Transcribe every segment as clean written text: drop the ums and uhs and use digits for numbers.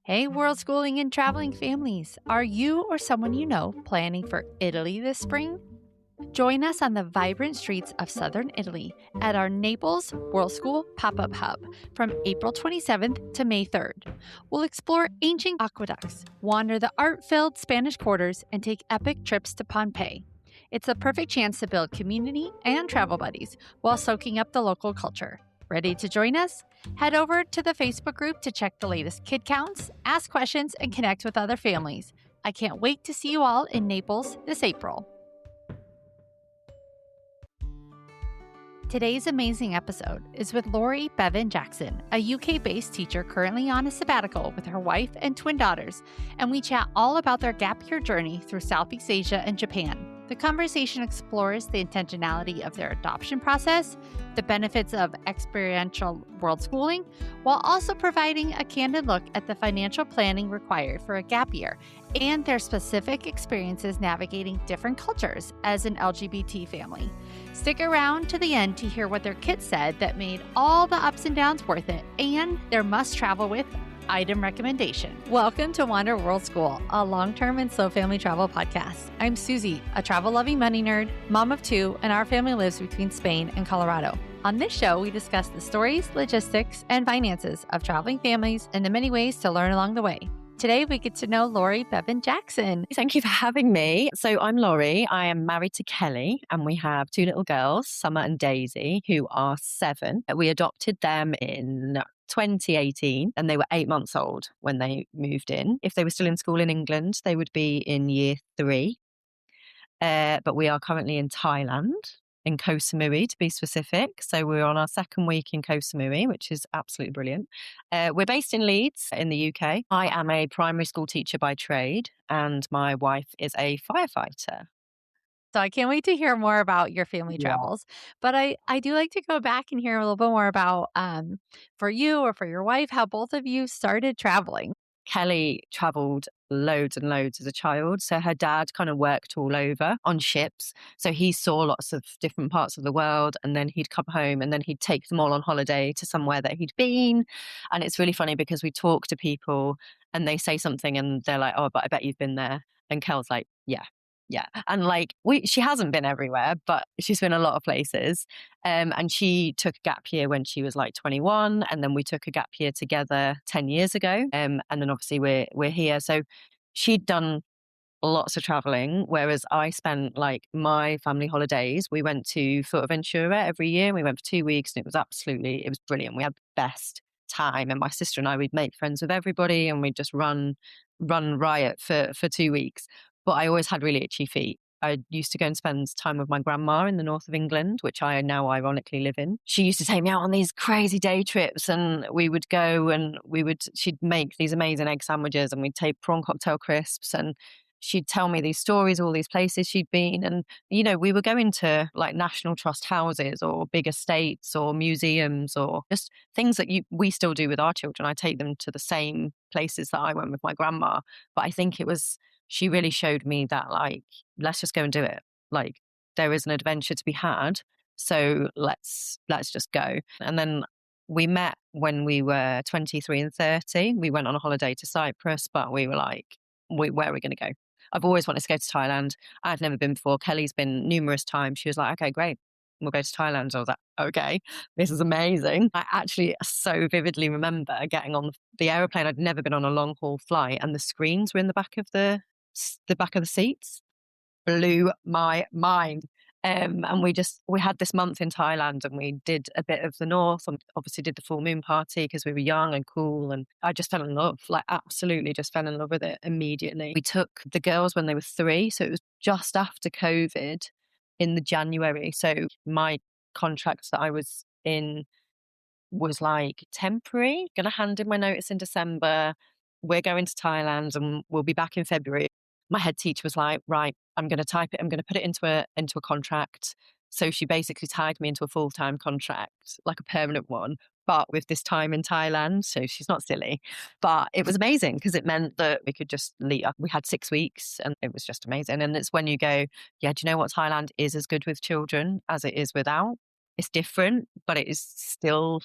Hey, Worldschooling and traveling families. Are you or someone you know planning for Italy this spring? Join us on the vibrant streets of southern Italy at our Naples World School pop-up hub from April 27th to May 3rd. We'll explore ancient aqueducts, wander the art-filled Spanish quarters, and take epic trips to Pompeii. It's the perfect chance to build community and travel buddies while soaking up the local culture. Ready to join us? Head over to the Facebook group to check the latest kid counts, ask questions, and connect with other families. I can't wait to see you all in Naples this April. Today's amazing episode is with Laurie Bevan-Jackson, a UK-based teacher currently on a sabbatical with her wife and twin daughters, and we chat all about their gap year journey through Southeast Asia and Japan. The conversation explores the intentionality of their adoption process, the benefits of experiential world schooling, while also providing a candid look at the financial planning required for a gap year and their specific experiences navigating different cultures as an LGBT family. Stick around to the end to hear what their kids said that made all the ups and downs worth it and their must-travel with item recommendation. Welcome to Wander World School, a long-term and slow family travel podcast. I'm Susie, a travel-loving money nerd, mom of two, and our family lives between Spain and Colorado. On this show, we discuss the stories, logistics, and finances of traveling families and the many ways to learn along the way. Today, we get to know Laurie Bevan-Jackson. Thank you for having me. So I'm Laurie. I am married to Kelly, and we have two little girls, Summer and Daisy, who are 7. We adopted them in 2018, and they were 8 months old when they moved in. If they were still in school in England, they would be in year 3. But we are currently in Thailand, in Koh Samui to be specific. So we're on our second week in Koh Samui, which is absolutely brilliant. We're based in Leeds in the UK. I am a primary school teacher by trade, and my wife is a firefighter. So I can't wait to hear more about your family travels. But I do like to go back and hear a little bit more about, for you or for your wife, how both of you started traveling. Kelly travelled loads and loads as a child. So her dad kind of worked all over on ships. So he saw lots of different parts of the world, and then he'd come home and then he'd take them all on holiday to somewhere that he'd been. And it's really funny because we talk to people and they say something and they're like, "Oh, but I bet you've been there." And Kel's like, "Yeah. Yeah." And like she hasn't been everywhere, but she's been a lot of places. And she took a gap year when she was like 21, and then we took a gap year together 10 years ago. And then obviously we're here. So she'd done lots of traveling, whereas I spent like my family holidays. We went to Fuerteventura every year. We went for 2 weeks, and it was brilliant. We had the best time, and my sister and I, we'd make friends with everybody, and we'd just run riot for 2 weeks. But I always had really itchy feet. I used to go and spend time with my grandma in the north of England, which I now ironically live in. She used to take me out on these crazy day trips, and we would go and she'd make these amazing egg sandwiches, and we'd take prawn cocktail crisps, and she'd tell me these stories, all these places she'd been. And, we were going to like National Trust houses or big estates or museums or just things that we still do with our children. I take them to the same places that I went with my grandma. But I think she really showed me that, like, let's just go and do it. Like, there is an adventure to be had. So let's just go. And then we met when we were 23 and 30. We went on a holiday to Cyprus, but we were like, where are we going to go? I've always wanted to go to Thailand. I've never been before. Kelly's been numerous times. She was like, "Okay, great. We'll go to Thailand." I was like, "Okay, this is amazing." I actually so vividly remember getting on the aeroplane. I'd never been on a long haul flight, and the screens were in the back of the seats. Blew my mind. And we had this month in Thailand, and we did a bit of the north, and obviously did the full moon party because we were young and cool. And I just fell in love, like absolutely just fell in love with it immediately. We took the girls when they were 3. So it was just after COVID in the January. So my contract that I was in was like temporary, going to hand in my notice in December. We're going to Thailand and we'll be back in February. My head teacher was like, "Right, I'm going to type it. I'm going to put it into a contract." So she basically tied me into a full-time contract, like a permanent one, but with this time in Thailand. So she's not silly, but it was amazing because it meant that we could just leave. We had 6 weeks, and it was just amazing. And it's when you go, yeah, do you know what? Thailand is as good with children as it is without. It's different, but it is still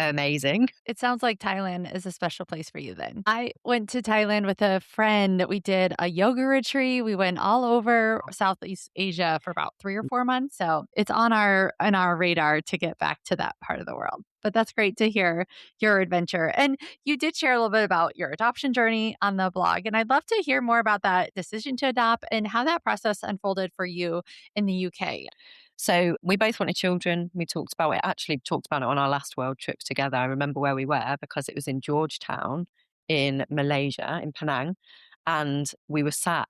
amazing. It sounds like Thailand is a special place for you then. I went to Thailand with a friend. We did a yoga retreat. We went all over Southeast Asia for about 3 or 4 months. So it's on our radar to get back to that part of the world. But that's great to hear your adventure. And you did share a little bit about your adoption journey on the blog. And I'd love to hear more about that decision to adopt and how that process unfolded for you in the UK. So we both wanted children. We talked about it, actually talked about it on our last world trip together. I remember where we were because it was in Georgetown in Malaysia, in Penang. And we were sat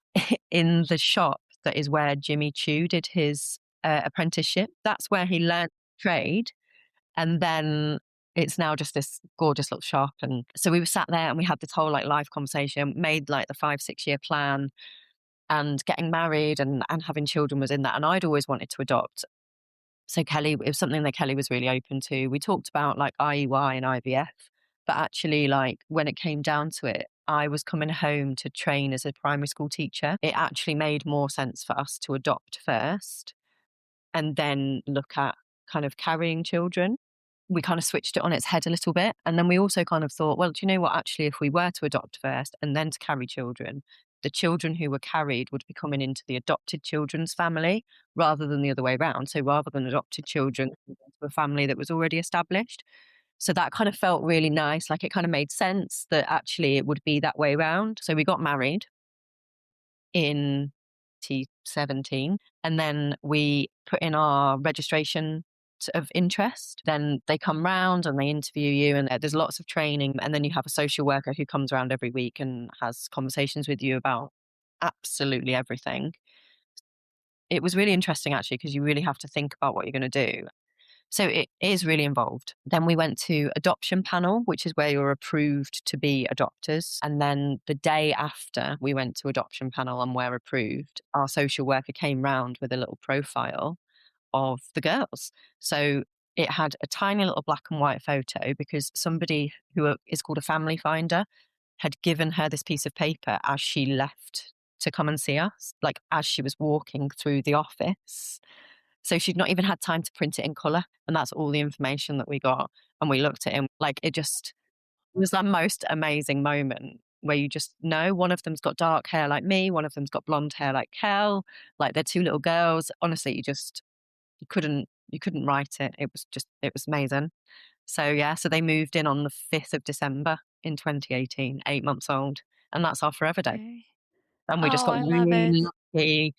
in the shop that is where Jimmy Choo did his apprenticeship. That's where he learned trade. And then it's now just this gorgeous little shop. And so we were sat there and we had this whole like life conversation, made like the 5-6 year plan, and getting married and having children was in that. And I'd always wanted to adopt. So Kelly, it was something that Kelly was really open to. We talked about like IUI and IVF, but actually like when it came down to it, I was coming home to train as a primary school teacher. It actually made more sense for us to adopt first and then look at kind of carrying children. We kind of switched it on its head a little bit. And then we also kind of thought, well, do you know what? Actually, if we were to adopt first and then to carry children, the children who were carried would be coming into the adopted children's family rather than the other way around. So rather than adopted children into a family that was already established. So that kind of felt really nice. Like it kind of made sense that actually it would be that way around. So we got married in 2017 and then we put in our registration of interest. Then they come round and they interview you and there's lots of training, and then you have a social worker who comes around every week and has conversations with you about absolutely everything. It was really interesting actually because you really have to think about what you're going to do. So it is really involved. Then we went to adoption panel, which is where you're approved to be adopters. And then the day after we went to adoption panel and were approved, our social worker came round with a little profile of the girls. So it had a tiny little black and white photo because somebody who is called a family finder had given her this piece of paper as she left to come and see us, like as she was walking through the office. So she'd not even had time to print it in colour. And that's all the information that we got. And we looked at it, like it was the most amazing moment where you just know one of them's got dark hair like me, one of them's got blonde hair like Kel, like they're two little girls. Honestly, you couldn't write it. It was amazing. So yeah, so they moved in on the 5th of December in 2018, 8 months old. And that's our forever day. Okay. And we just Oh, got I love it. really lucky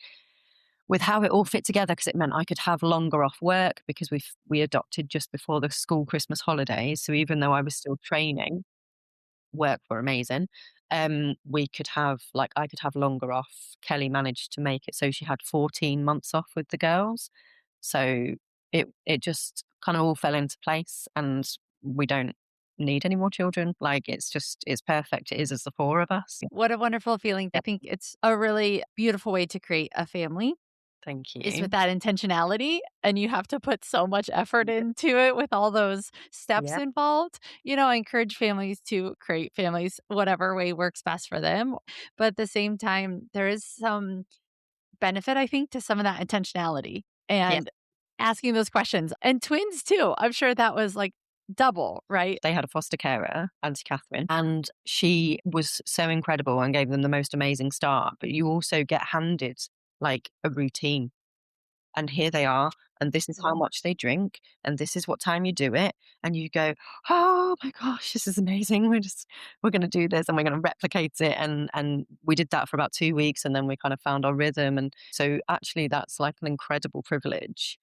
with how it all fit together because it meant I could have longer off work because we adopted just before the school Christmas holidays. So even though I was still training, work were amazing. We could have I could have longer off. Kelly managed to make it so she had 14 months off with the girls. So it just kind of all fell into place and we don't need any more children. Like it's perfect. It is as the four of us. What a wonderful feeling. I Yeah. think it's a really beautiful way to create a family Thank is you. with that intentionality, and you have to put so much effort into it with all those steps Yeah. involved. I encourage families to create families whatever way works best for them. But at the same time, there is some benefit, I think, to some of that intentionality Yeah. and asking those questions. And twins too. I'm sure that was like double, right? They had a foster carer, Auntie Catherine, and she was so incredible and gave them the most amazing start. But you also get handed like a routine. And here they are, and this is how much they drink, and this is what time you do it. And you go, oh my gosh, this is amazing. We're going to do this and we're going to replicate it. And we did that for about 2 weeks and then we kind of found our rhythm. And so actually that's like an incredible privilege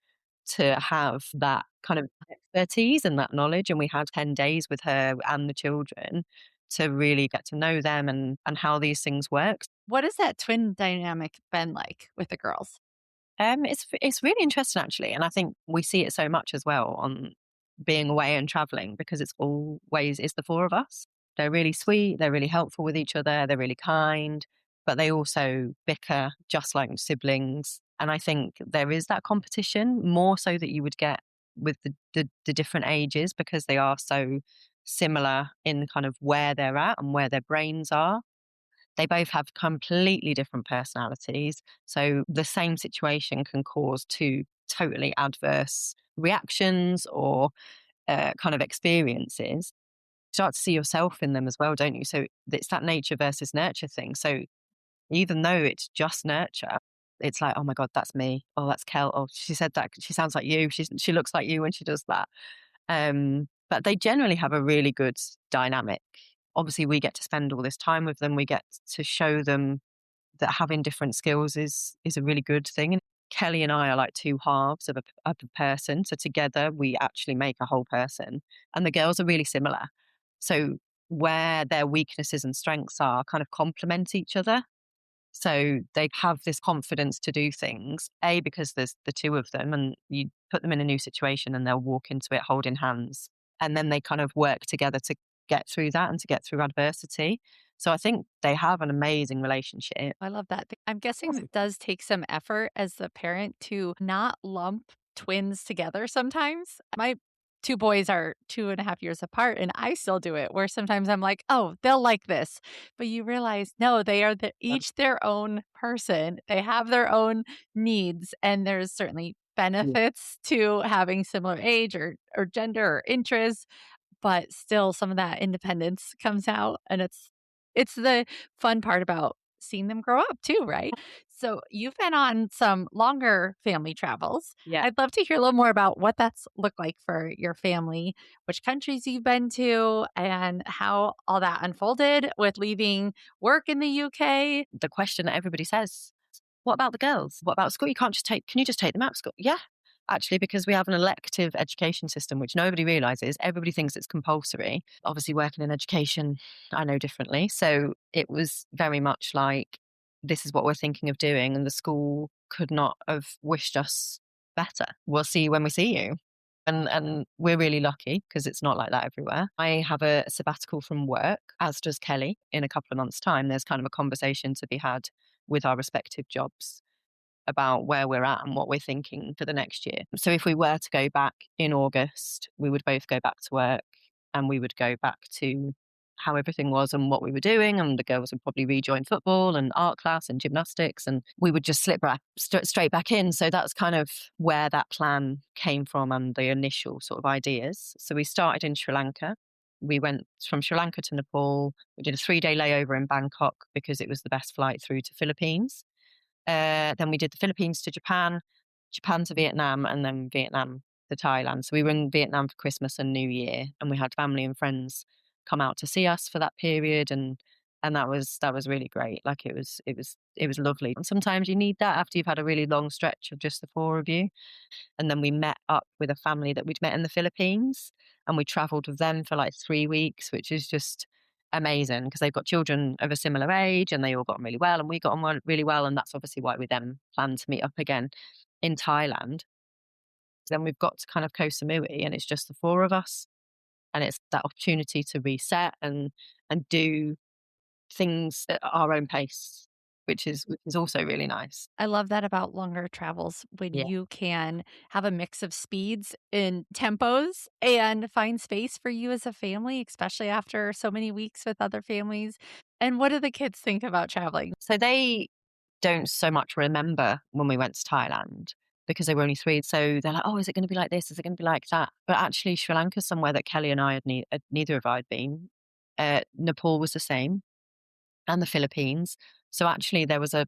to have that kind of expertise and that knowledge. And we had 10 days with her and the children to really get to know them and how these things work. What has that twin dynamic been like with the girls? It's really interesting actually, and I think we see it so much as well on being away and traveling because it's the four of us. They're really sweet, they're really helpful with each other, they're really kind, but they also bicker just like siblings. And I think there is that competition more so that you would get with the different ages because they are so similar in kind of where they're at and where their brains are. They both have completely different personalities. So the same situation can cause two totally adverse reactions or kind of experiences, start to see yourself in them as well, don't you? So it's that nature versus nurture thing. So even though it's just nurture, it's like, oh my God, that's me. Oh, that's Kel. Oh, she said that. She sounds like you. She looks like you when she does that. But they generally have a really good dynamic. Obviously, we get to spend all this time with them. We get to show them that having different skills is a really good thing. And Kelly and I are like two halves of a person. So together we actually make a whole person. And the girls are really similar. So where their weaknesses and strengths are kind of complement each other. So they have this confidence to do things, A, because there's the two of them and you put them in a new situation and they'll walk into it holding hands. And then they kind of work together to get through that and to get through adversity. So I think they have an amazing relationship. I love that. I'm guessing it does take some effort as the parent to not lump twins together sometimes. My 2 boys are 2.5 years apart, and I still do it where sometimes I'm like, "Oh, they'll like this." But you realize, no, they are each their own person. They have their own needs, and there's certainly benefits to having similar age or gender or interests, but still some of that independence comes out, and it's the fun part about seeing them grow up too, right? So you've been on some longer family travels. Yeah. I'd love to hear a little more about what that's looked like for your family, which countries you've been to, and how all that unfolded with leaving work in the UK. The question that everybody says, what about the girls? What about school? Can you just take them out of school? Yeah, actually, because we have an elective education system, which nobody realizes. Everybody thinks it's compulsory. Obviously, working in education, I know differently. So it was very much like, this is what we're thinking of doing. And the school could not have wished us better. We'll see you when we see you. And we're really lucky because it's not like that everywhere. I have a sabbatical from work, as does Kelly, in a couple of months' time. There's kind of a conversation to be had with our respective jobs about where we're at and what we're thinking for the next year. So if we were to go back in August, we would both go back to work and we would go back to how everything was and what we were doing. And the girls would probably rejoin football and art class and gymnastics, and we would just slip straight back in. So that's kind of where that plan came from and the initial sort of ideas. So we started in Sri Lanka. We went from Sri Lanka to Nepal. We did a 3-day layover in Bangkok because it was the best flight through to Philippines. Then we did the Philippines to Japan, Japan to Vietnam, and then Vietnam to Thailand. So we were in Vietnam for Christmas and New Year, and we had family and friends come out to see us for that period, and that was really great. Like it was lovely. And sometimes you need that after you've had a really long stretch of just the four of you. And then we met up with a family that we'd met in the Philippines, and we traveled with them for like 3 weeks, which is just amazing because they've got children of a similar age and they all got on really well and we got on really well. And that's obviously why we then plan to meet up again in Thailand. Then we've got to kind of Koh Samui and it's just the four of us. And it's that opportunity to reset and do things at our own pace, which is also really nice. I love that about longer travels when Yeah. you can have a mix of speeds and tempos and find space for you as a family, especially after so many weeks with other families. And what do the kids think about traveling? So they don't so much remember when we went to Thailand because they were only 3. So they're like, "Oh, is it going to be like this? Is it going to be like that?" But actually, Sri Lanka's somewhere that Kelly and I neither of I had been. Nepal was the same, and the Philippines. So actually, there was a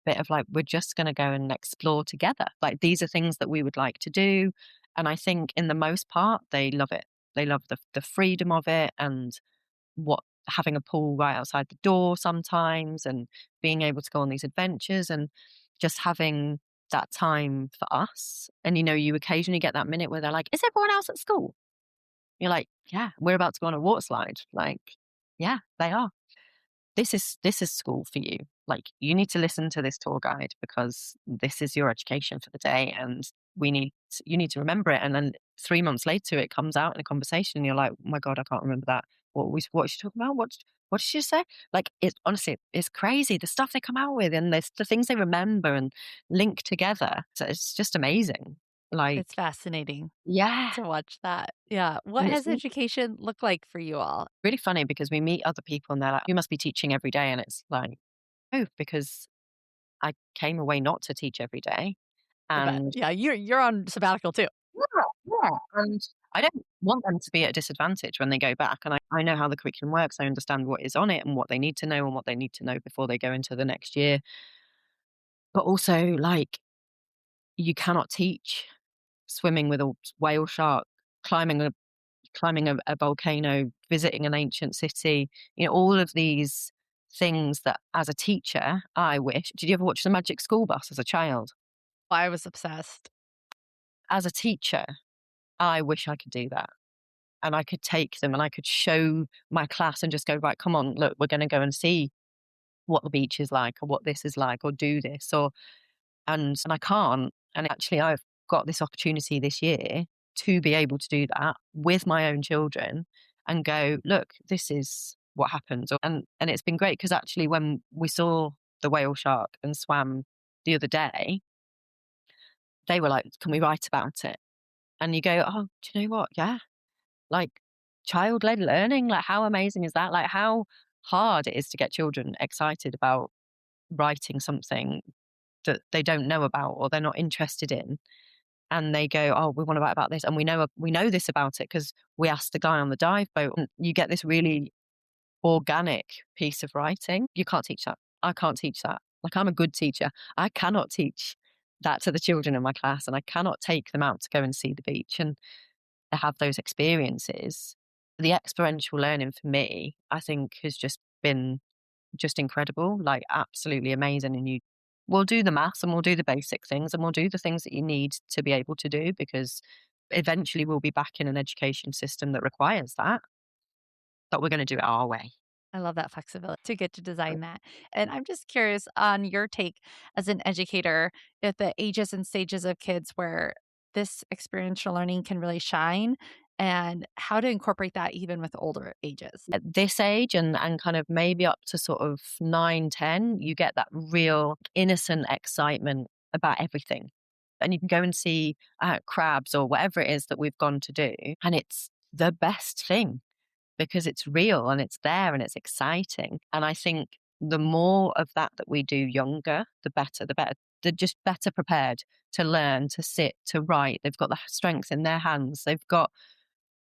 bit of like, we're just going to go and explore together. Like these are things that we would like to do, and I think in the most part, they love it. They love the freedom of it and what having a pool right outside the door sometimes and being able to go on these adventures and just having that time for us. And you occasionally get that minute where they're like, "Is everyone else at school?" You're like, "Yeah, we're about to go on a water slide." Like, yeah, they are. This is school for you. Like, you need to listen to this tour guide because this is your education for the day, and you need to remember it. And then 3 months later, it comes out in a conversation, and you're like, "Oh my god, I can't remember that. What was she talking about? What did she say?" Like, it's honestly, it's crazy the stuff they come out with, and the things they remember and link together. So it's just amazing. Like, It's fascinating yeah, to watch that. Yeah. What and it's has education looked like for you all? really funny because we meet other people, and they're like, "You must be teaching every day," and it's like, "Oh, because I came away not to teach every day." I bet. And Yeah, you're on sabbatical too. yeah, yeah. And I don't want them to be at a disadvantage when they go back. And I know how the curriculum works. I understand what is on it and what they need to know and what they need to know before they go into the next year. But also, like, you cannot teach swimming with a whale shark, climbing a volcano, visiting an ancient city, all of these things that as a teacher, I wish. Did you ever watch The Magic School Bus as a child? I was obsessed. As a teacher, I wish I could do that. And I could take them and I could show my class and just go, right, come on, look, we're going to go and see what the beach is like or what this is like or do this and I can't. And actually I've got this opportunity this year to be able to do that with my own children and go, look, this is what happens. And it's been great because actually when we saw the whale shark and swam the other day, they were like, can we write about it? And you go, oh, do you know what? Yeah. Like child-led learning, like how amazing is that? Like how hard it is to get children excited about writing something that they don't know about or they're not interested in. And they go, oh, we want to write about this. And we know this about it because we asked the guy on the dive boat. And you get this really organic piece of writing. You can't teach that. I can't teach that. Like I'm a good teacher. I cannot teach that to the children in my class and I cannot take them out to go and see the beach and to have those experiences. The experiential learning for me, I think has just been just incredible, like absolutely amazing. And we'll do the maths and we'll do the basic things and we'll do the things that you need to be able to do because eventually we'll be back in an education system that requires that, but we're going to do it our way. I love that flexibility to get to design that. And I'm just curious on your take as an educator at the ages and stages of kids where this experiential learning can really shine and how to incorporate that even with older ages. At this age and kind of maybe up to sort of 9, 10, you get that real innocent excitement about everything. And you can go and see crabs or whatever it is that we've gone to do. And it's the best thing because it's real and it's there and it's exciting. And I think the more of that we do younger, the better. They're just better prepared to learn, to sit, to write. They've got the strength in their hands. They've got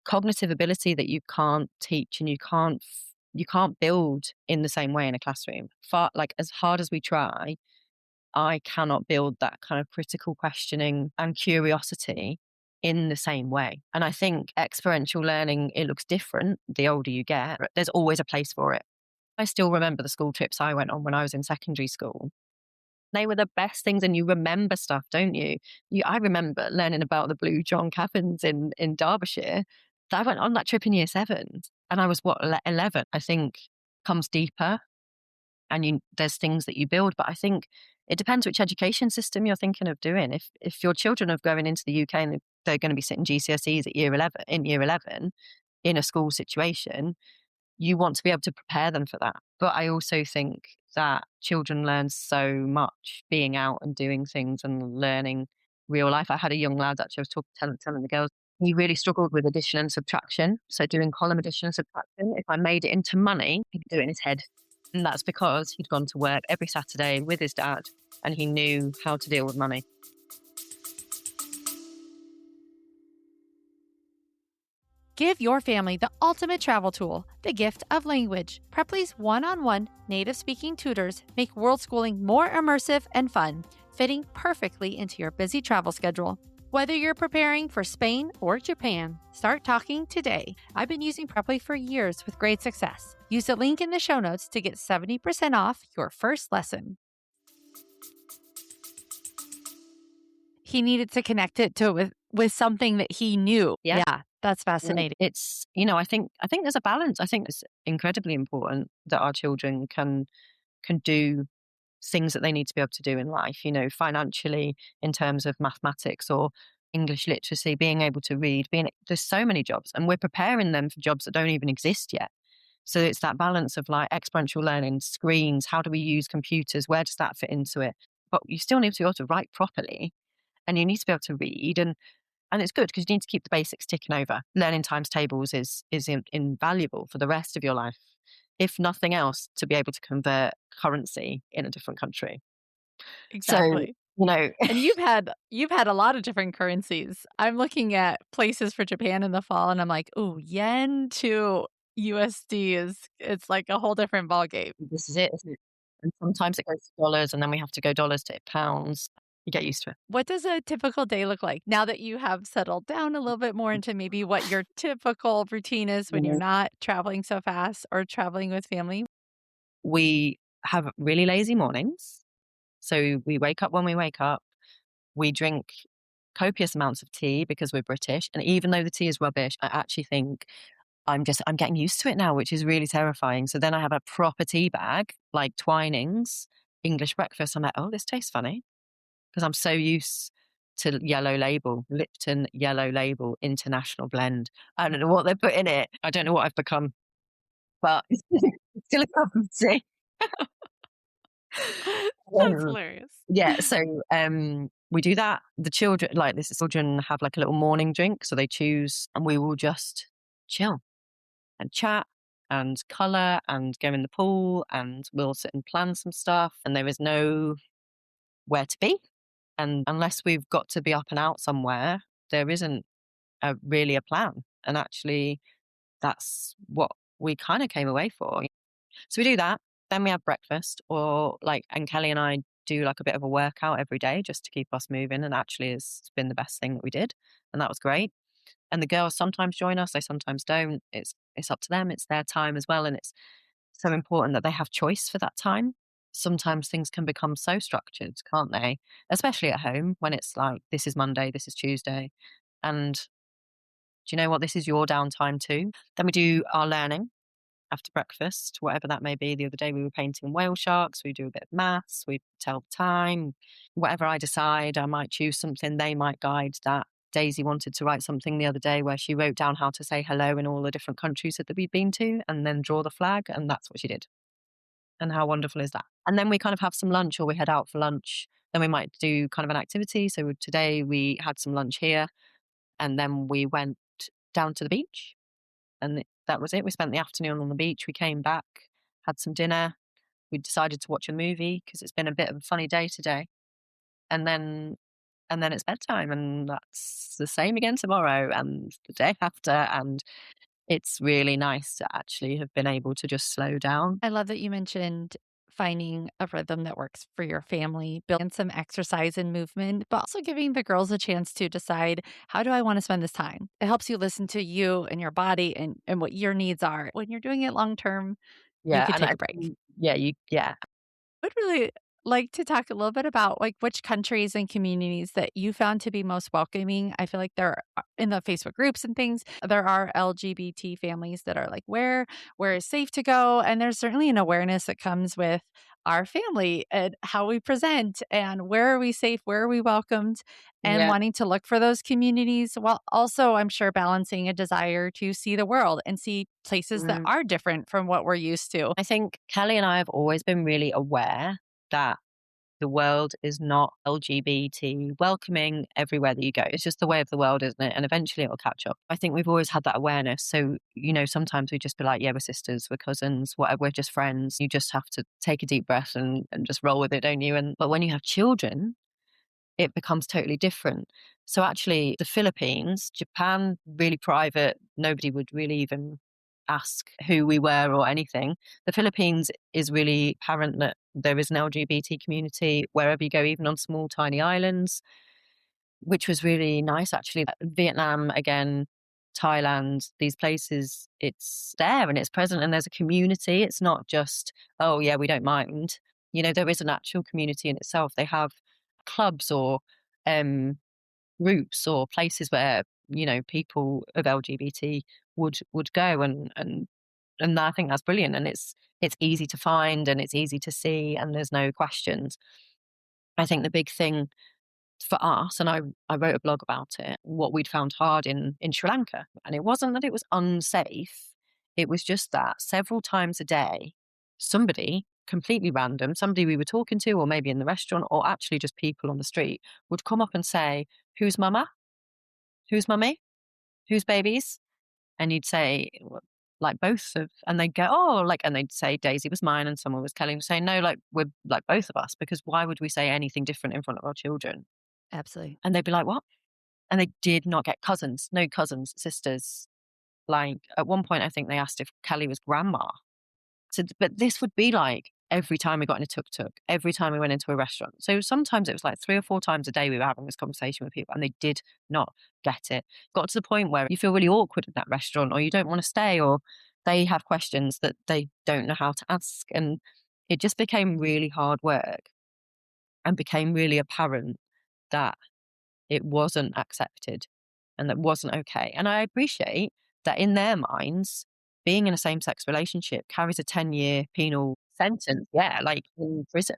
cognitive ability that you can't teach and you can't build in the same way in a classroom. Like as hard as we try, I cannot build that kind of critical questioning and curiosity in the same way. And I think experiential learning, it looks different the older you get. There's always a place for it. I still remember the school trips I went on when I was in secondary school. They were the best things, and you remember stuff, don't you? I remember learning about the Blue John Caverns in Derbyshire. I went on that trip in year 7 and I was 11. I think comes deeper and there's things that you build, but I think it depends which education system you're thinking of doing. If your children are going into the UK and they're going to be sitting GCSEs at year 11 in a school situation, you want to be able to prepare them for that. But I also think that children learn so much being out and doing things and learning real life. I had a young lad, actually, I was telling the girls, he really struggled with addition and subtraction. So doing column addition and subtraction, if I made it into money, he'd do it in his head. And that's because he'd gone to work every Saturday with his dad and he knew how to deal with money. Give your family the ultimate travel tool, the gift of language. Preply's one-on-one native speaking tutors make Worldschooling more immersive and fun, fitting perfectly into your busy travel schedule. Whether you're preparing for Spain or Japan, start talking today. I've been using Preply for years with great success. Use the link in the show notes to get 70% off your first lesson. He needed to connect it to with something that he knew. Yeah. That's fascinating. It's, I think there's a balance. I think it's incredibly important that our children can do things that they need to be able to do in life, financially, in terms of mathematics or English literacy, being able to read, there's so many jobs and we're preparing them for jobs that don't even exist yet. So it's that balance of like experiential learning, screens, how do we use computers? Where does that fit into it? But you still need to be able to write properly and you need to be able to read and it's good because you need to keep the basics ticking over. Learning times tables is invaluable for the rest of your life, if nothing else, to be able to convert currency in a different country. Exactly. you know. And you've had a lot of different currencies. I'm looking at places for Japan in the fall, and I'm like, "Ooh, yen to USD it's like a whole different ballgame." This is it, isn't it? And sometimes it goes to dollars, and then we have to go dollars to pounds. You get used to it. What does a typical day look like now that you have settled down a little bit more into maybe what your typical routine is when you're Mhm. not traveling so fast or traveling with family? We have really lazy mornings. So we wake up when we wake up. We drink copious amounts of tea because we're British. And even though the tea is rubbish, I actually think I'm getting used to it now, which is really terrifying. So then I have a proper tea bag, like Twinings, English breakfast. I'm like, oh, this tastes funny because I'm so used to Yellow Label, Lipton Yellow Label International Blend. I don't know what they put in it. I don't know what I've become, but it's still a cup of tea. That's Um, hilarious. yeah, so we do that. The children, like this, the children have like a little morning drink, so they choose, and we will just chill and chat and colour and go in the pool, and we'll sit and plan some stuff. And there is no where to be, and unless we've got to be up and out somewhere, there isn't really a plan. And actually, that's what we kind of came away for. So we do that. Then we have breakfast, or like, and Kelly and I do like a bit of a workout every day just to keep us moving. And actually, it's been the best thing that we did, and that was great. And the girls sometimes join us; they sometimes don't. It's up to them. It's their time as well, and it's so important that they have choice for that time. Sometimes things can become so structured, can't they? Especially at home when it's like, this is Monday, this is Tuesday, and do you know what? This is your downtime too. Then we do our learning after breakfast, whatever that may be. The other day we were painting whale sharks. We do a bit of maths. We tell the time. Whatever I decide, I might choose something. They might guide that. Daisy wanted to write something the other day where she wrote down how to say hello in all the different countries that we've been to and then draw the flag. And that's what she did. And how wonderful is that? And then we kind of have some lunch, or we head out for lunch. Then we might do kind of an activity. So today we had some lunch here, and then we went down to the beach, and that was it. We spent the afternoon on the beach. We came back, had some dinner. We decided to watch a movie because it's been a bit of a funny day today. And then it's bedtime, and that's the same again tomorrow and the day after. And it's really nice to actually have been able to just slow down. I love that you mentioned finding a rhythm that works for your family, building some exercise and movement, but also giving the girls a chance to decide, how do I want to spend this time? It helps you listen to you and your body and what your needs are. When you're doing it long term, you Yeah. could And take a break. yeah. Would really like to talk a little bit about like which countries and communities that you found to be most welcoming. I feel like there are in the Facebook groups and things, there are LGBT families that are like, where is safe to go? And there's certainly an awareness that comes with our family and how we present and where are we safe, where are we welcomed, and Yeah. wanting to look for those communities while also, I'm sure, balancing a desire to see the world and see places that Mm. are different from what we're used to. I think Kelly and I have always been really aware that the world is not LGBT welcoming everywhere that you go. It's just the way of the world, isn't it? And eventually it'll catch up. I think we've always had that awareness. So, sometimes we just be like, yeah, we're sisters, we're cousins, whatever, we're just friends. You just have to take a deep breath and just roll with it, don't you? But when you have children, it becomes totally different. So actually, the Philippines, Japan, really private. Nobody would really even ask who we were or anything. The Philippines is really apparent that there is an LGBT community wherever you go, even on small, tiny islands, which was really nice, actually. Vietnam, again, Thailand, these places, it's there and it's present and there's a community. It's not just, oh, yeah, we don't mind. There is an actual community in itself. They have clubs or um, groups or places where, people of LGBT would go and I think that's brilliant. And it's easy to find and it's easy to see and there's no questions. I think the big thing for us, and I wrote a blog about it, what we'd found hard in Sri Lanka. And it wasn't that it was unsafe. It was just that several times a day, somebody completely random, somebody we were talking to, or maybe in the restaurant, or actually just people on the street would come up and say, who's mama? Who's mummy? Who's babies? And you'd say, like both of, and they'd go, oh, like, and they'd say Daisy was mine and someone was Kelly, and say, no, like, we're like both of us, because why would we say anything different in front of our children? Absolutely. And they'd be like, what? And they did not get cousins, no cousins, sisters. Like, at one point, I think they asked if Kelly was grandma. So, but this would be like every time we got in a tuk-tuk, every time we went into a restaurant. So sometimes it was like 3 or 4 times a day we were having this conversation with people, and they did not get it. Got to the point where you feel really awkward in that restaurant, or you don't want to stay, or they have questions that they don't know how to ask. And it just became really hard work, and became really apparent that it wasn't accepted and that wasn't okay. And I appreciate that in their minds, being in a same sex relationship carries a 10-year penal sentence. Yeah, like in prison.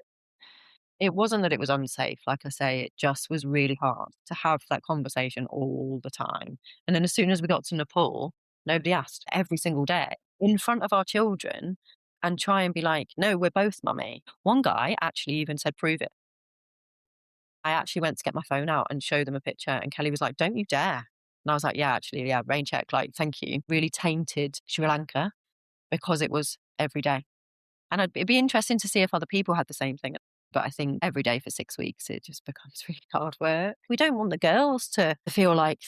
It wasn't that it was unsafe. Like I say, it just was really hard to have that conversation all the time. And then as soon as we got to Nepal, nobody asked, every single day in front of our children, and try and be like, no, we're both mummy. One guy actually even said, prove it. I actually went to get my phone out and show them a picture, and Kelly was like, don't you dare. And I was like, yeah, actually, yeah, rain check, like, thank you. Really tainted Sri Lanka because it was every day. And it'd be interesting to see if other people had the same thing. But I think every day for 6 weeks, it just becomes really hard work. We don't want the girls to feel like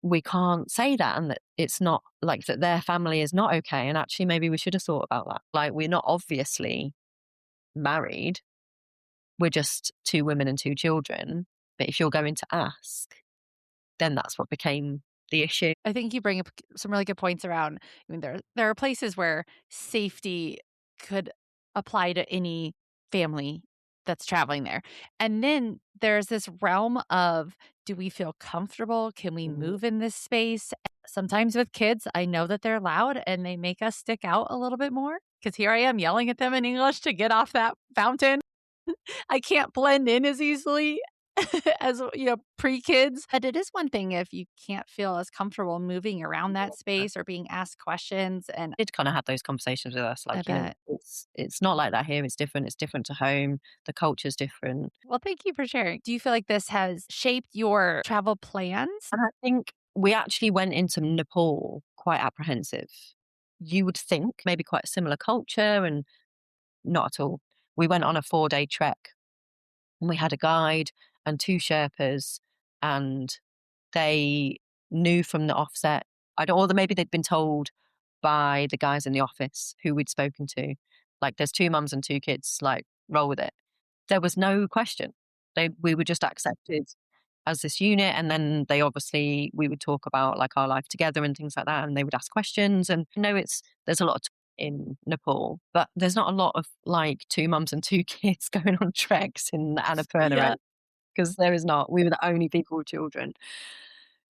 we can't say that, and that it's not like that their family is not okay. And actually, maybe we should have thought about that. Like, we're not obviously married. We're just 2 women and 2 children. But if you're going to ask, then that's what became the issue. I think you bring up some really good points around. I mean, there are places where safety could apply to any family that's traveling there. And then there's this realm of, do we feel comfortable? Can we Mhm. move in this space? Sometimes with kids, I know that they're loud and they make us stick out a little bit more, because here I am yelling at them in English to get off that fountain. I can't blend in as easily as, pre-kids. But it is one thing if you can't feel as comfortable moving around that space or being asked questions, and Did kind of have those conversations with us, I like, bet. it's not like that here. It's different. It's different to home. The culture's different. Well, thank you for sharing. Do you feel like this has shaped your travel plans? And I think we actually went into Nepal quite apprehensive. You would think maybe quite a similar culture, and not at all. We went on a 4-day trek, and we had a guide and 2 Sherpas, and they knew from the offset. I don't, or maybe they'd been told by the guys in the office who we'd spoken to, like, there's 2 mums and 2 kids, like, roll with it. There was no question. We were just accepted as this unit, and then we would talk about, like, our life together and things like that, and they would ask questions. And there's a lot of in Nepal, but there's not a lot of, like, 2 mums and 2 kids going on treks in the Annapurna, Yeah. because there is not. We were the only people with children.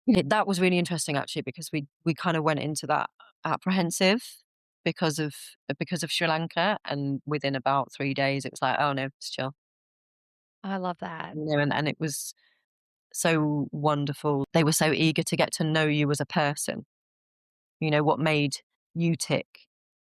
That was really interesting, actually, because we kind of went into that apprehensive because of Sri Lanka, and within about 3 days, it was like, "Oh, no, it's chill." I love that. And it was so wonderful. They were so eager to get to know you as a person, what made you tick.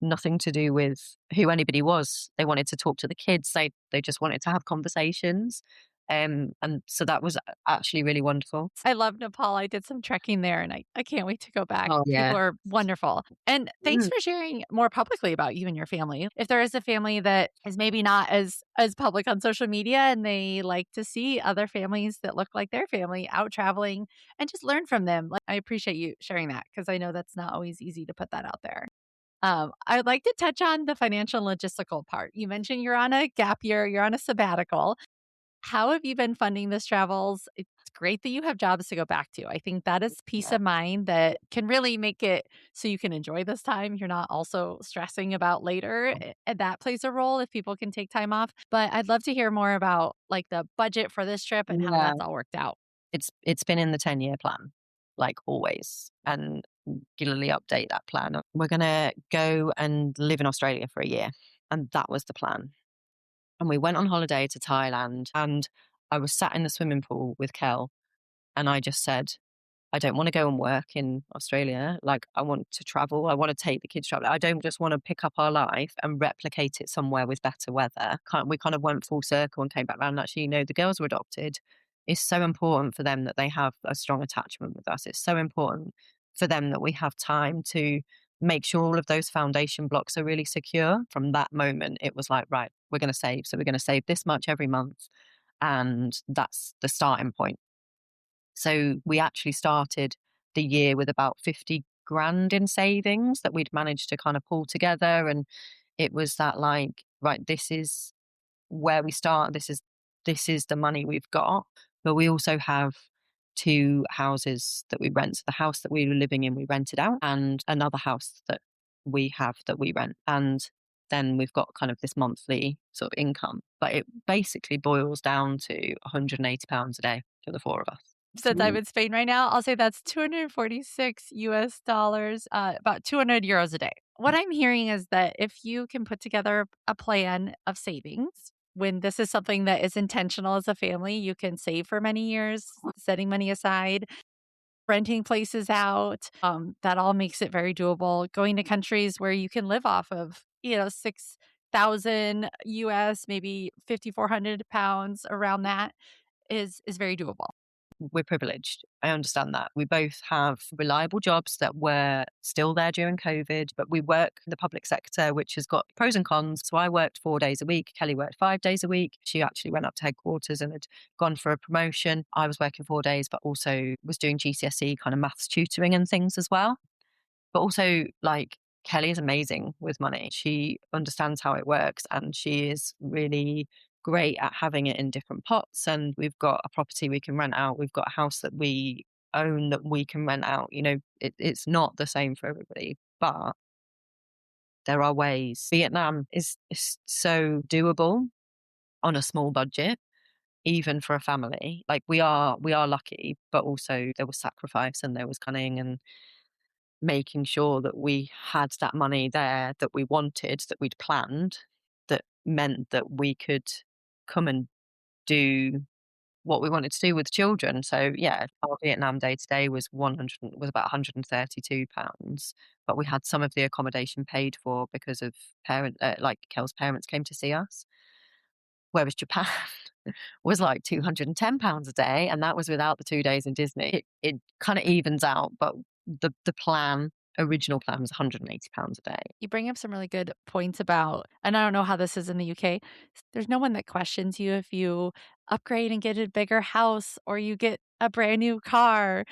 Nothing to do with who anybody was. They wanted to talk to the kids. They just wanted to have conversations. And so that was actually really wonderful. I love Nepal. I did some trekking there, and I can't wait to go back. Oh, yeah. People are wonderful. And thanks Mm. for sharing more publicly about you and your family. If there is a family that is maybe not as public on social media, and they like to see other families that look like their family out traveling and just learn from them, like, I appreciate you sharing that, because I know that's not always easy to put that out there. I'd like to touch on the financial and logistical part. You mentioned you're on a gap year, you're on a sabbatical. How have you been funding this travels? It's great that you have jobs to go back to. I think that is peace Yeah. of mind that can really make it so you can enjoy this time. You're not also stressing about later. And that plays a role if people can take time off. But I'd love to hear more about, like, the budget for this trip and how Yeah. that's all worked out. It's been in the 10-year plan, like always, and regularly update that plan. We're gonna go and live in Australia for a year, and that was the plan. And we went on holiday to Thailand, and I was sat in the swimming pool with Kel, and I just said, I don't want to go and work in Australia. Like, I want to travel. I want to take the kids traveling. I don't just want to pick up our life and replicate it somewhere with better weather. We kind of went full circle and came back around. Actually, the girls were adopted. It's so important for them that they have a strong attachment with us. It's so important for them that we have time to make sure all of those foundation blocks are really secure. From that moment, it was like, right, we're going to save. So we're going to save this much every month. And that's the starting point. So we actually started the year with about 50 grand in savings that we'd managed to kind of pull together. And it was that like, right, this is where we start. This is the money we've got. But we also have two houses that we rent. So the house that we were living in, we rented out, and another house that we have that we rent. And then we've got kind of this monthly sort of income. But it basically boils down to £180 a day for the four of us. Since I'm in Spain right now, I'll say that's 246 US dollars, about 200 euros a day. What I'm hearing is that if you can put together a plan of savings, when this is something that is intentional as a family, you can save for many years, setting money aside, renting places out. That all makes it very doable. Going to countries where you can live off of, 6,000 US, maybe 5,400 pounds around that is very doable. We're privileged. I understand that. We both have reliable jobs that were still there during COVID, but we work in the public sector, which has got pros and cons. So I worked 4 days a week. Kelly worked 5 days a week. She actually went up to headquarters and had gone for a promotion. I was working 4 days, but also was doing GCSE kind of maths tutoring and things as well. But also, like, Kelly is amazing with money. She understands how it works, and she is really great at having it in different pots. And we've got a property we can rent out. We've got a house that we own that we can rent out. It's not the same for everybody, but there are ways. Vietnam is so doable on a small budget, even for a family. Like, we are lucky, but also there was sacrifice and there was cunning and making sure that we had that money there that we wanted, that we'd planned, that meant that we could come and do what we wanted to do with children. So yeah, our Vietnam day to day was about £132, but we had some of the accommodation paid for because of like Kel's parents came to see us. Whereas Japan was like £210 a day, and that was without the 2 days in Disney. It kind of evens out, but the original plan was £180 a day. You bring up some really good points about, and I don't know how this is in the UK. There's no one that questions you if you upgrade and get a bigger house or you get a brand new car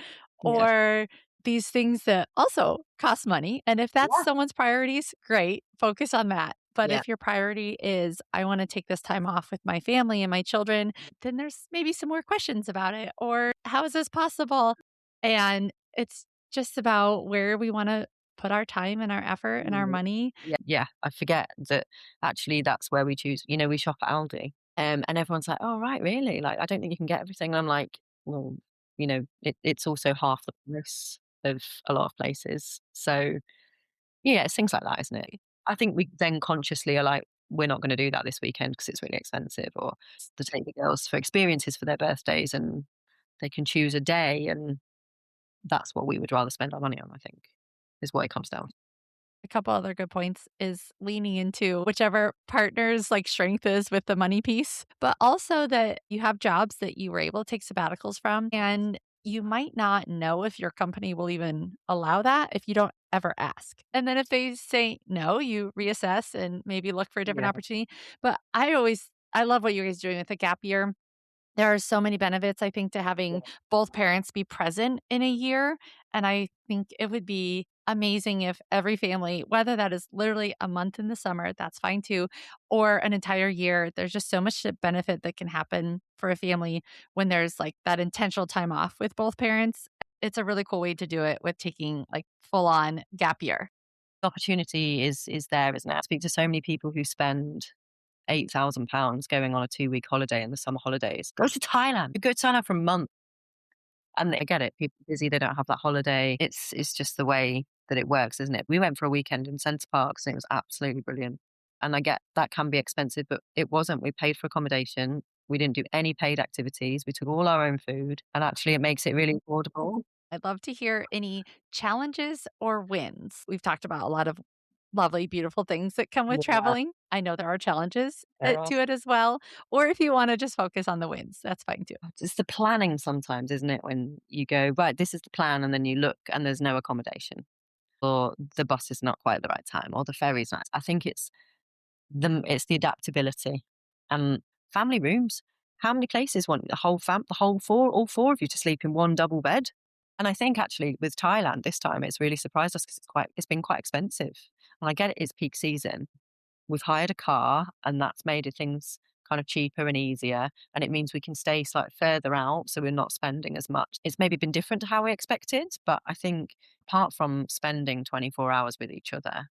Yeah. or these things that also cost money. And if that's Yeah. someone's priorities, great, focus on that. But Yeah. if your priority is, I want to take this time off with my family and my children, then there's maybe some more questions about it. Or how is this possible? And it's just about where we want to put our time and our effort and our Mm. money. Yeah, I forget that actually that's where we choose. We shop at Aldi, and everyone's like, "Oh, right, really? Like, I don't think you can get everything." And I'm like, "Well, it's also half the price of a lot of places." So yeah, it's things like that, isn't it? I think we then consciously are like, we're not going to do that this weekend because it's really expensive, or to take the girls for experiences for their birthdays, and they can choose a day, and that's what we would rather spend our money on. I think is what it comes down to. A couple other good points is leaning into whichever partner's like strength is with the money piece, but also that you have jobs that you were able to take sabbaticals from, and you might not know if your company will even allow that if you don't ever ask. And then if they say no, you reassess and maybe look for a different Yeah, opportunity. But I love what you guys are doing with the gap year. There are so many benefits, I think, to yeah. having both parents be present in a year, and I think it would be amazing if every family, whether that is literally a month in the summer, that's fine too, or an entire year, there's just so much benefit that can happen for a family when there's, like, that intentional time off with both parents. It's a really cool way to do it with taking, like, full on gap year. The opportunity is there, isn't it? I speak to so many people who spend £8,000 going on a 2-week holiday in the summer holidays. Go to Thailand. You go to Thailand for a month. And I get it. People are busy, they don't have that holiday. It's just the way that it works, isn't it? We went for a weekend in Centre Parks and it was absolutely brilliant. And I get that can be expensive, but it wasn't. We paid for accommodation. We didn't do any paid activities. We took all our own food, and actually it makes it really affordable. I'd love to hear any challenges or wins. We've talked about a lot of lovely, beautiful things that come with Yeah, traveling. I know there are challenges there are. to it as well. Or if you want to just focus on the wins, that's fine too. It's the planning sometimes, isn't it? When you go, right, this is the plan, and then you look and there's no accommodation. or the bus is not quite at the right time, or the ferry's not. I think it's the adaptability. Family rooms. How many places want all four of you to sleep in one double bed? And I think actually with Thailand this time, it's really surprised us because it's been quite expensive. And I get it is peak season. We've hired a car and that's made things kind of cheaper and easier. And it means we can stay slightly further out. So we're not spending as much. It's maybe been different to how we expected. But I think apart from spending 24 hours with each other,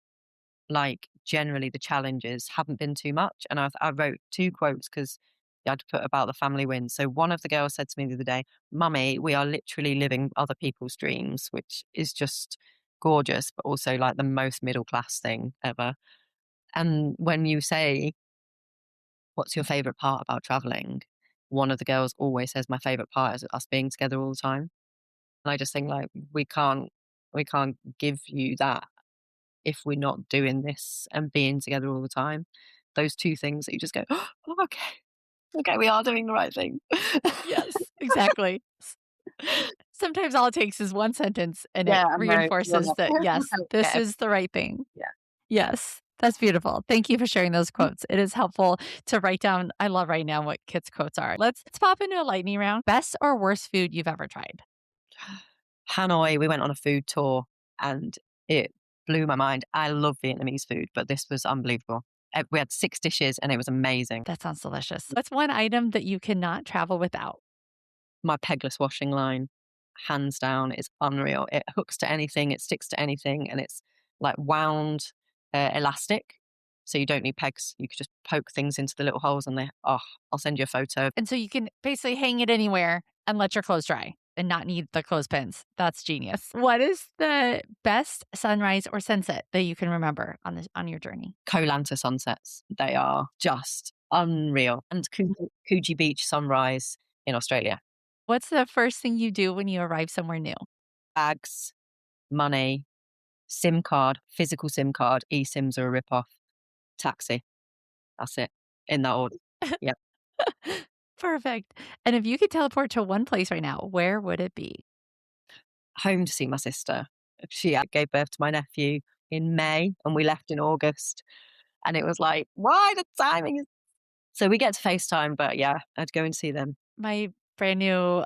like generally the challenges haven't been too much. And I wrote 2 quotes because I had to put about the family win. So one of the girls said to me the other day, "Mummy, we are literally living other people's dreams," which is just gorgeous, but also like the most middle class thing ever. And when you say, "What's your favorite part about traveling?" One of the girls always says, "My favorite part is us being together all the time." And I just think like we can't give you that if we're not doing this and being together all the time. Those 2 things that you just go, "Oh, okay. Okay, we are doing the right thing." Yes, exactly. Sometimes all it takes is one sentence and it Yeah, I know. You're reinforces like, that, yes, this okay. is the right thing. Yeah. Yes, that's beautiful. Thank you for sharing those quotes. It is helpful to write down. I love writing down what kids' quotes are. Let's pop into a lightning round. Best or worst food you've ever tried? Hanoi, we went on a food tour and it blew my mind. I love Vietnamese food, but this was unbelievable. We had 6 dishes and it was amazing. That sounds delicious. What's one item that you cannot travel without? My pegless washing line, hands down, is unreal. It hooks to anything, it sticks to anything, and it's like wound elastic. So you don't need pegs. You could just poke things into the little holes and I'll send you a photo. And so you can basically hang it anywhere and let your clothes dry and not need the clothespins. That's genius. What is the best sunrise or sunset that you can remember on your journey? Koh Lanta sunsets, they are just unreal. And Coogee Beach sunrise in Australia. What's the first thing you do when you arrive somewhere new? Bags, money, SIM card, physical SIM card, eSIMs are a rip-off, taxi. That's it, in that order. Yep. Perfect. And if you could teleport to one place right now, where would it be? Home to see my sister. She gave birth to my nephew in May and we left in August. And it was like, why the timing is... So we get to FaceTime, but yeah, I'd go and see them. My brand new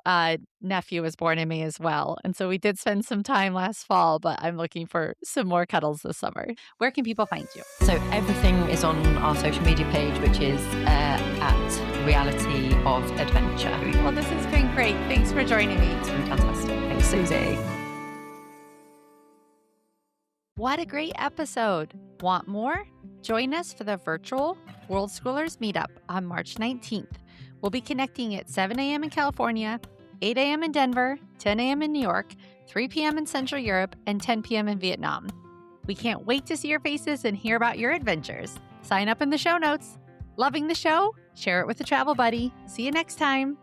nephew was born in May as well. And so we did spend some time last fall, but I'm looking for some more cuddles this summer. Where can people find you? So everything is on our social media page, which is at Reality of Adventure. Well, this has been great. Thanks for joining me. It's been fantastic. Thanks, Susie. What a great episode. Want more? Join us for the virtual Worldschoolers meetup on March 19th. We'll be connecting at 7 a.m. in California, 8 a.m. in Denver, 10 a.m. in New York, 3 p.m. in Central Europe, and 10 p.m. in Vietnam. We can't wait to see your faces and hear about your adventures. Sign up in the show notes. Loving the show? Share it with a travel buddy. See you next time.